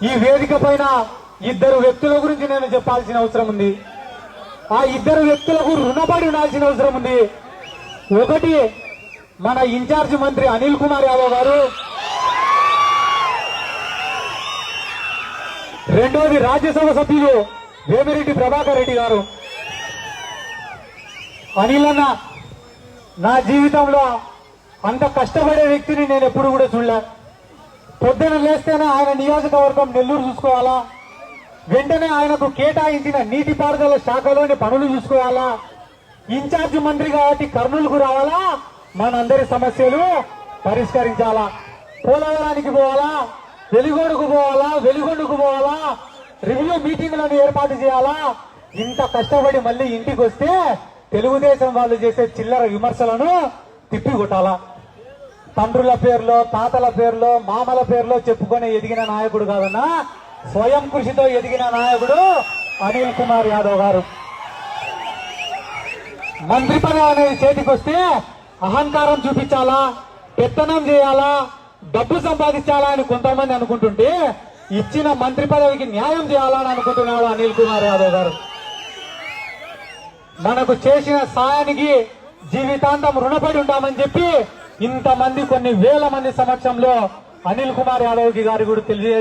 ఈ వేదిక పైన ఇద్దరు వ్యక్తుల గురించి నేను చెప్పాల్సిన అవసరం ఉంది. ఆ ఇద్దరు వ్యక్తులకు రుణపడి ఉండాల్సిన అవసరం ఉంది. ఒకటి మన ఇన్ఛార్జ్ మంత్రి అనిల్ కుమార్ యాదవ్ గారు, రెండోది రాజ్యసభ సభ్యులు వేమిరెడ్డి ప్రభాకర్ రెడ్డి గారు. అనిల్ అన్న నా జీవితంలో అంత కష్టపడే వ్యక్తిని నేను ఎప్పుడు కూడా చూడలే. పొద్దున లేస్తేనే ఆయన నియోజకవర్గం నెల్లూరు చూసుకోవాలా, వెంటనే ఆయనకు కేటాయించిన నీటిపారుదల శాఖలోని పనులు చూసుకోవాలా, ఇన్ఛార్జ్ మంత్రి కాబట్టి కర్నూలుకు రావాలా, మనందరి సమస్యలు పరిష్కరించాలా, పోలవరానికి పోవాలా, వెలిగొండకు పోవాలా, వెలిగొండకు పోవాలా, రివ్యూ మీటింగ్లను ఏర్పాటు చేయాలా. ఇంత కష్టపడి మళ్ళీ ఇంటికి వస్తే తెలుగుదేశం వాళ్ళు చేసే చిల్లర విమర్శలను తిప్పికొట్టాలా. తండ్రుల పేర్లో, తాతల పేర్లో, మామల పేర్లో చెప్పుకొని ఎదిగిన నాయకుడు కాదన్నా, స్వయం కృషితో ఎదిగిన నాయకుడు అనిల్ కుమార్ యాదవ్ గారు. మంత్రి పదవి అనేది చేతికి వస్తే అహంకారం చూపించాలా, పెత్తనం చేయాలా, డబ్బు సంపాదించాలా అని కొంతమంది అనుకుంటుంటే ఇచ్చిన మంత్రి పదవికి న్యాయం చేయాలని అనుకుంటున్నాడు అనిల్ కుమార్ యాదవ్ గారు. మనకు చేసిన సాయానికి జీవితాంతం రుణపడి ఉంటామని చెప్పి ఇంతమంది కొన్ని వేల మంది సమక్షంలో అనిల్ కుమార్ యాదవ్ గారి కూడా తెలియ